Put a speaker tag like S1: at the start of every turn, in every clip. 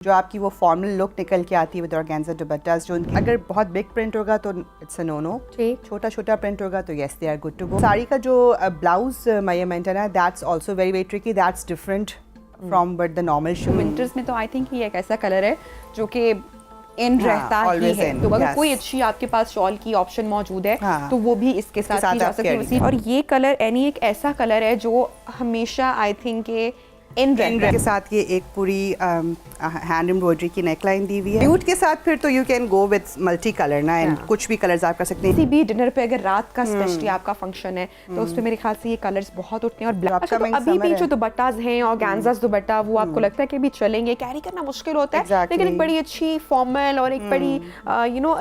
S1: जो आपकी वो फॉर्मल लुक निकल के आती है विद ऑर्गेन्जा दुपट्टास, जो अगर बहुत बिग प्रिंट होगा तो इट्स अ नो नो, छोटा छोटा प्रिंट होगा तो yes they are good to go. Sari का जो ब्लाउज मेजरमेंट है ना, that's also very very tricky, that's different from but the normal shoe.
S2: Winters में तो आई थिंक ये एक ऐसा कलर है जो कि इन रहता ही है, तो अगर कोई अच्छी आपके पास शॉल की ऑप्शन मौजूद है तो वो भी इसके साथ की जा सकती है। और ये कलर यानी एक ऐसा कलर है जो हमेशा आई थिंक इन
S1: के साथ ये एक पूरी हैंड एम्ब्रॉयडरी की नेकलाइन दी हुई है। न्यूड के साथ फिर तो you can go with multi colour ना, एंड कुछ भी कलर्स आप कर सकते हैं।
S2: किसी भी डिनर पे अगर रात का स्पेशली आपका फंक्शन है तो उस पे मेरे ख्याल से ये कलर्स बहुत उठते हैं। और ब्लैक तो अभी भी जो दुपट्टास हैं और ऑर्गेन्जास दुपट्टा वो आपको लगता है कि भी चलेंगे, कैरी करना मुश्किल होता है, लेकिन एक बड़ी अच्छी फॉर्मल और एक बड़ी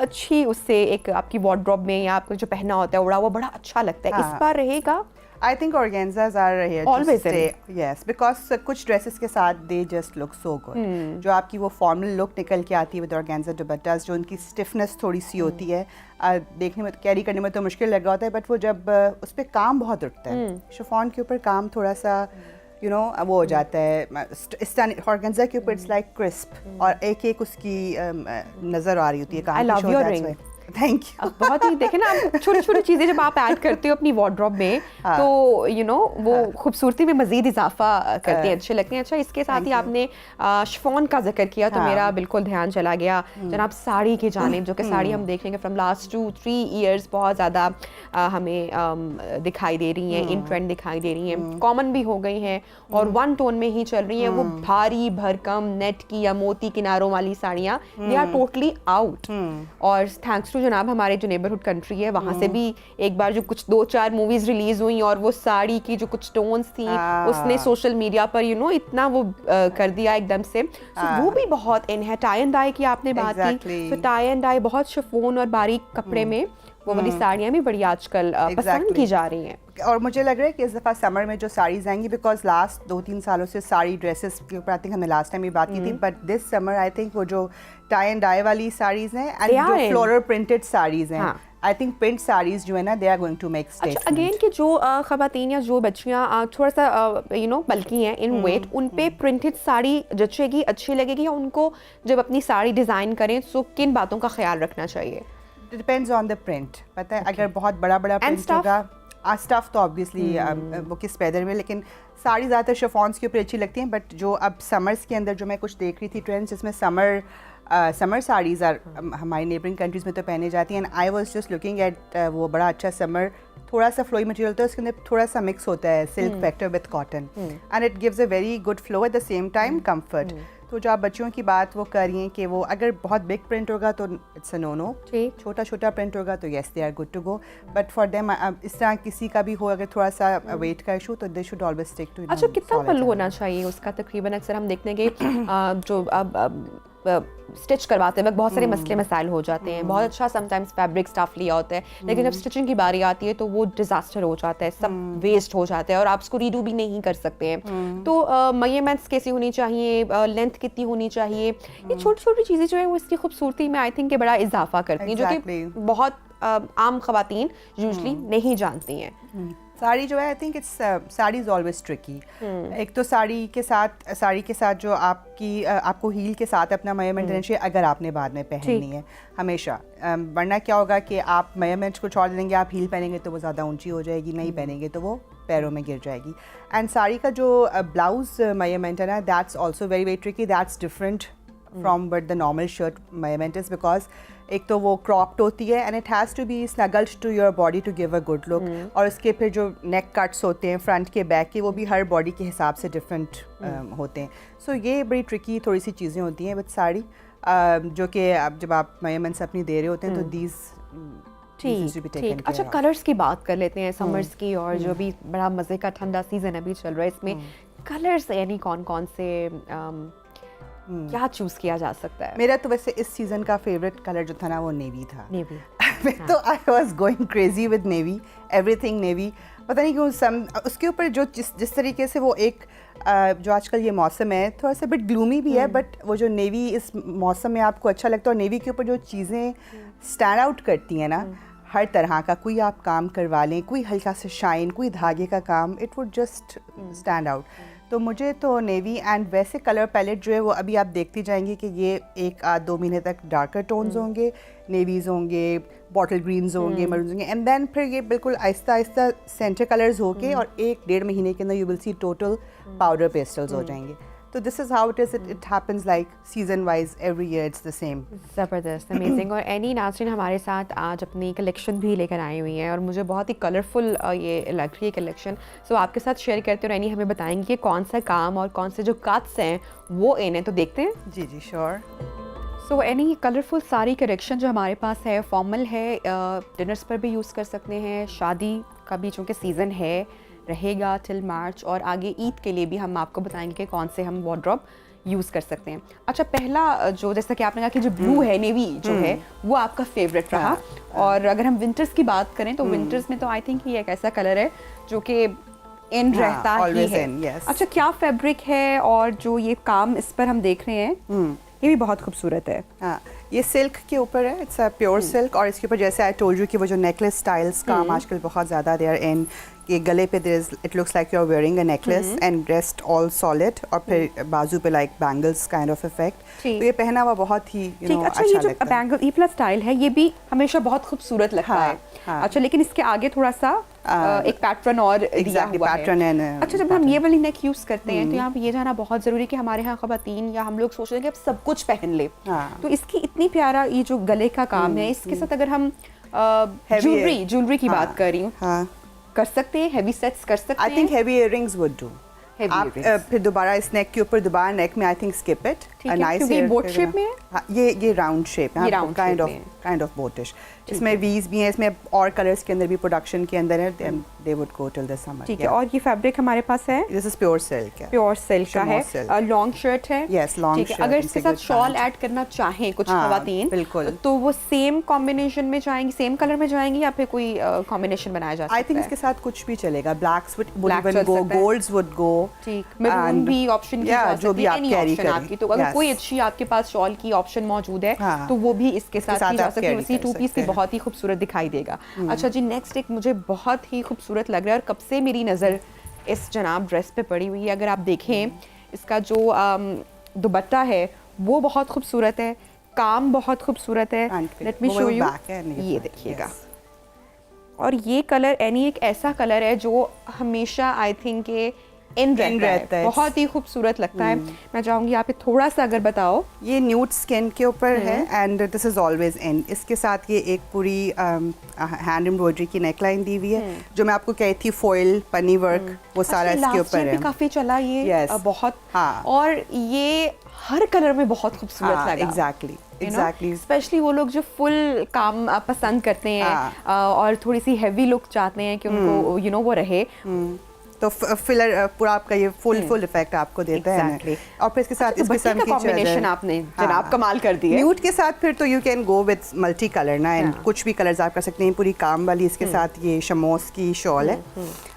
S2: अच्छी उससे एक आपकी वार्डरोब में या आपको जो पहना होता है उड़ा हुआ बड़ा अच्छा लगता है। इस बार रहेगा
S1: I think organzas are here
S2: always
S1: to stay. Yes, because कुछ dresses के साथ they just look so good. जो आपकी वो formal look निकल के आती है with organza दुपट्टास, जो उनकी stiffness थोड़ी सी होती है, देखने में कैरी करने में तो मुश्किल लगा होता है, बट वो जब उस पर काम बहुत उठता है, शिफॉन के ऊपर काम थोड़ा सा वो हो जाता है। ऑर्गेन्जा के ऊपर इट्स लाइक क्रिस्प और एक एक उसकी नज़र आ रही होती है।
S2: I love your ring.
S1: Thank you.
S2: बहुत ही देखे ना, छोटी छोटी चीजें जब आप ऐड करते हो अपनी वार्डरोब में तो वो खूबसूरती में मजीद इजाफा करती हैं, अच्छे लगते हैं। अच्छा, इसके साथ ही आपने शिफॉन का जिक्र किया तो मेरा बिल्कुल ध्यान चला गया जनाब साड़ी की जानिब, जो कि साड़ी हम देखेंगे फ्रॉम लास्ट 2-3 ईयर्स बहुत ज़्यादा हमें दिखाई दे रही हैं, इन ट्रेंड दिखाई दे रही हैं, कॉमन भी हो गई हैं और वन टोन में ही चल रही हैं। वो भारी भरकम नेट की या मोती किनारों वाली साड़ियाँ दे आर टोटली आउट। और थैंक्स टू जनाब हमारे जो नेबरहुड कंट्री है वहाँ से भी एक बार जो कुछ 2-4 मूवीज रिलीज हुई और वो साड़ी की जो कुछ टोन्स थी उसने सोशल मीडिया पर इतना वो कर दिया एकदम से। वो भी बहुत इन है। टाई एंड डाई की आपने बात की, तो टाई एंड डाई बहुत शिफॉन और बारीक कपड़े में वो वाली साड़ियाँ भी बड़ी आजकल पसंद की जा रही हैं।
S1: और मुझे लग रहा है कि इस दफ़ा समर में जो साड़ीज आएंगी, बिकॉज लास्ट 2-3 सालों से साड़ी ड्रेसेस के ऊपर आई थिंक हमने लास्ट टाइम भी बात की थी, but this summer I think वो जो टाई एंड डाई वाली साड़ीज हैं एंड जो फ्लोरल प्रिंटेड साड़ीज हैं, आई थिंक प्रिंट साड़ीज जो है ना, they are going to make statement.
S2: अच्छा, अगेन कि जो ख़वातीन या जो बच्चियाँ थोड़ा सा बल्कि हैं इन वेट, उन पे प्रिंटेड साड़ी जचेगी, अच्छी लगेगी, या उनको जब अपनी साड़ी डिज़ाइन करें तो किन बातों का ख्याल रखना चाहिए?
S1: Depends on the print. पता है, अगर बहुत बड़ा प्रिंट होगा, स्टफ तो ऑब्वियसली वो किस पैदर में, लेकिन साड़ी ज़्यादातर शिफॉन्स के ऊपर अच्छी लगती हैं। बट जो अब समर्स के अंदर जो मैं कुछ देख रही थी ट्रेंड्स, जिसमें समर साड़ीज़ हमारी नेबरिंग कंट्रीज़ में तो पहने जाती हैं, and I was just looking at वो बड़ा अच्छा समर, थोड़ा सा फ्लोई मटेरियल होता है, उसके अंदर थोड़ा सा मिक्स होता है silk factor with cotton, and it gives a very good flow at the same time comfort. तो जो आप बच्चों की बात वो कर रही हैं कि वो अगर बहुत बिग प्रिंट होगा तो इट्स अ नो नो, छोटा छोटा प्रिंट होगा तो yes they are good to go. But for them इस तरह किसी का भी हो अगर थोड़ा सा वेट का इशू, तो they should always stick to.
S2: अच्छा, कितना पल्लू होना चाहिए उसका? तकरीबन अक्सर हम देखते हैं कि जो अब स्टिच करवाते वक्त बहुत सारे मसले मसाइल हो जाते हैं। बहुत अच्छा समटाइम्स फैब्रिक स्टफ लिया होता है, लेकिन जब स्टिचिंग की बारी आती है तो वो डिजास्टर हो जाता है, सब वेस्ट हो जाता है और आप उसको रीडू भी नहीं कर सकते हैं। तो मेजरमेंट्स कैसी होनी चाहिए, लेंथ कितनी होनी चाहिए, ये छोटी छोटी चीज़ें जो है वो इसकी खूबसूरती में आई थिंक के बड़ा इजाफा करती हैं, जो कि बहुत आम खवातीन यूजली नहीं जानती हैं।
S1: साड़ी जो है, I think it's sari is always tricky. एक तो साड़ी के साथ जो आपको हील के साथ अपना मेजरमेंट देना चाहिए अगर आपने बाद में पहननी है हमेशा, वरना क्या होगा कि आप मेजरमेंट कुछ और देंगे, आप हील पहनेंगे तो वो ज़्यादा ऊंची हो जाएगी, नहीं पहनेंगे तो वो पैरों में गिर जाएगी। एंड साड़ी का जो ब्लाउज मेजरमेंट है ना, that's also very very tricky, that's different from but the normal shirt measurement is, because एक तो वो क्रॉप्ड होती है and it has to be snuggled to your body to give a good look, और उसके फिर जो नेक कट्स होते हैं फ्रंट के बैक के, वो भी हर बॉडी के हिसाब से डिफरेंट होते हैं। सो ये बड़ी ट्रिकी थोड़ी सी चीज़ें होती हैं विद साड़ी, जो कि जब आप मेजरमेंट्स अपनी दे रहे होते हैं तो दीज
S2: ठीक। अच्छा, कलर्स की बात कर लेते हैं समर्स की, और जो भी बड़ा मज़े का ठंडा सीजन अभी चल रहा है, इसमें कलर्स यानी कौन कौन से क्या चूज किया जा सकता है?
S1: मेरा तो वैसे इस सीजन का फेवरेट कलर जो था ना, वो नेवी था। तो I was going crazy with navy, everything navy. पता नहीं क्यों उसके ऊपर जो जिस तरीके से वो एक जो आजकल ये मौसम है थोड़ा सा बिट ग्लूमी भी है, बट वो जो नेवी इस मौसम में आपको अच्छा लगता है, और नेवी के ऊपर जो चीज़ें स्टैंड आउट करती हैं ना, हर तरह का कोई आप काम करवा लें, कोई हल्का सा शाइन, कोई धागे का काम, it would just stand out. तो मुझे तो नेवी एंड वैसे कलर पैलेट जो है वो अभी आप देखती जाएंगी कि ये 1-2 महीने तक डार्कर टोन्स होंगे, नेवीज होंगे, बॉटल ग्रीन्स होंगे, मरून्स होंगे, एंड देन फिर ये बिल्कुल आहिस्ता आहिस्ता सेंटर कलर्स होके और 1-1.5 महीने के अंदर you will see total powder pastels हो जाएंगे. तो this is how it happens like season wise every year it's the same.
S2: ज़बरदस्त, अमेजिंग. और एनी नाज़रीन हमारे साथ आज अपनी कलेक्शन भी लेकर आई हुई हैं और मुझे बहुत ही कलरफुल ये लग रही है कलेक्शन. सो आपके साथ शेयर करते और एनी हमें बताएंगे कि कौन सा काम और कौन से जो कट्स हैं वो इन है. तो देखते हैं.
S1: जी जी श्योर.
S2: सो एनी कलरफुल सारी कलेक्शन जो हमारे पास है, फॉर्मल है, डिनर्स पर भी यूज़ कर सकते हैं, शादी का भी चूँकि सीज़न है रहेगा टिल मार्च, और आगे ईद के लिए भी हम आपको बताएंगे कि कौन से हम वार्डरोब यूज़ कर सकते हैं. अच्छा, पहला जो जैसा कि आपने कहा कि जो ब्लू है, नेवी जो है, वो आपका फेवरेट रहा. और अगर हम विंटर्स की बात करें तो विंटर्स में तो आई थिंक ये एक ऐसा कलर है जो कि इन रहता ही है.
S1: yes.
S2: अच्छा, क्या फैब्रिक है और जो ये काम इस पर हम देख रहे हैं ये भी बहुत खूबसूरत है.
S1: हाँ, ये सिल्क के ऊपर है, इट्स अ प्योर सिल्क. और इसके ऊपर जैसे आई टोल्ड यू कि वो जो नेकलेस स्टाइल्स काम आजकल बहुत ज़्यादा देयर इन, ये गले पे it looks like you are wearing a necklace and rest all solid, और फिर बाजू पे like bangles kind of effect. तो ये पहना हुआ बहुत ही
S2: ठीक. अच्छा, ये जो बैंगल ई प्लस स्टाइल है ये भी हमेशा बहुत खूबसूरत लगता है. अच्छा, लेकिन इसके आगे थोड़ा सा एक पैटर्न और दिया हुआ है. अच्छा, जब हम ये वाली नेक यूज करते हैं तो यहाँ पे ये जाना बहुत जरूरी कि हमारे यहाँ ख़वातीन या हम लोग सोच रहे हैं कि अब सब कुछ पहन ले, तो इसकी इतनी प्यारा ये जो गले का काम है, इसके साथ अगर हम ज्वेलरी की बात कर रही हूँ, कर सकते हैं, हेवी सेट्स कर सकते हैं.
S1: I think heavy earrings would do. आप फिर दोबारा इस नेक के ऊपर दोबारा नेक में I think skip it.
S2: Nice boat shape में
S1: है. ये राउंड शेप है, काइंड ऑफ बोटिश. इसमें वीज भी है, इसमें और कलर्स के अंदर भी प्रोडक्शन के अंदर है. They would go till the summer.
S2: ठीक है. और ये फैब्रिक हमारे पास है,
S1: दिस इज प्योर सिल्क है,
S2: प्योर सिल्क का है. लॉन्ग शर्ट है.
S1: Yes, long shirt.
S2: अगर इसके साथ शॉल ऐड करना चाहें कुछ ख़वातीन,
S1: बिल्कुल,
S2: तो वो सेम कॉम्बिनेशन में जाएंगी, सेम कलर में जाएंगी, या फिर कोई कॉम्बिनेशन बनाया जा सकता है?
S1: आई थिंक इसके साथ कुछ भी चलेगा. Blacks would even go, golds would go.
S2: ठीक. मैरून भी ऑप्शन की जा
S1: जो भी आप कैरी करें
S2: आपकी. तो अगर कोई अच्छी आपके पास शॉल की ऑप्शन मौजूद है तो वो भी इसके साथ की जा सकती है. उसी 2 पीस की बहुत ही खूबसूरत दिखाई देगा. अच्छा जी, नेक्स्ट एक मुझे बहुत ही खूबसूरत लग रहा है और कब से मेरी नज़र इस जनाब ड्रेस पे पड़ी हुई है. अगर आप देखें इसका जो दुपट्टा है वो बहुत खूबसूरत है, काम बहुत खूबसूरत है. Let me show you. ये देखिएगा. और ये कलर एनी एक ऐसा कलर है जो हमेशा आई थिंक इन रहता है. बहुत ही खूबसूरत लगता है. मैं चाहूँगी आप थोड़ा सा अगर बताओ.
S1: ये न्यूड स्किन के ऊपर है and this is always in. इसके साथ ये एक पूरी हैंड एम्ब्रॉयडरी की नेकलाइन दी हुई है, जो मैं आपको कही थी फॉइल पन्नी वर्क, वो सारा इसके ऊपर है.
S2: काफी चला ये बहुत. और ये हर कलर में बहुत खूबसूरत लगा.
S1: एग्जैक्टली.
S2: स्पेशली वो लोग जो फुल काम पसंद करते हैं और थोड़ी सी हैवी लुक चाहते हैं कि उनको वो रहे,
S1: तो फिलर पूरा आपका ये फुल इफेक्ट आपको देता है. और फिर इसके साथ इस किस्म की
S2: कॉम्बिनेशन आपने जनाब कमाल कर दी है.
S1: न्यूड के साथ फिर तो you can go with multi colour ना, एंड कुछ भी कलर्स आप कर सकते हैं. पूरी काम वाली इसके साथ ये शमोस की शॉल है.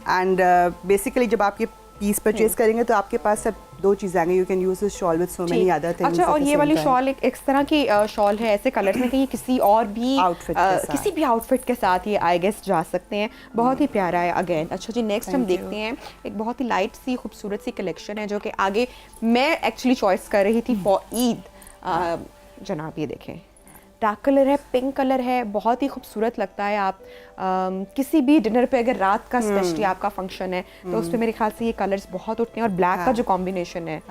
S1: एंड बेसिकली जब आप ये पीस परचेज करेंगे तो आपके पास सब 2 चीज़ें आएंगे. You can use this shawl with so many other things.
S2: अच्छा, और ये वाली शॉल एक इस तरह की शॉल है ऐसे कलर्स में कि ये किसी और भी किसी भी आउटफिट के साथ ये आई गेस जा सकते हैं. बहुत ही प्यारा है अगेन. अच्छा जी, नेक्स्ट हम देखते हैं एक बहुत ही लाइट सी खूबसूरत सी कलेक्शन है जो कि आगे मैं एक्चुअली चॉइस कर रही थी फॉर ईद. जनाब ये देखें, डार्क कलर है, पिंक कलर है, बहुत ही खूबसूरत लगता है. आप किसी भी डिनर पे अगर रात का स्पेशली आपका फंक्शन है तो उस पर मेरे ख्याल से ये कलर्स बहुत उठते हैं. और ब्लैक का जो कॉम्बिनेशन है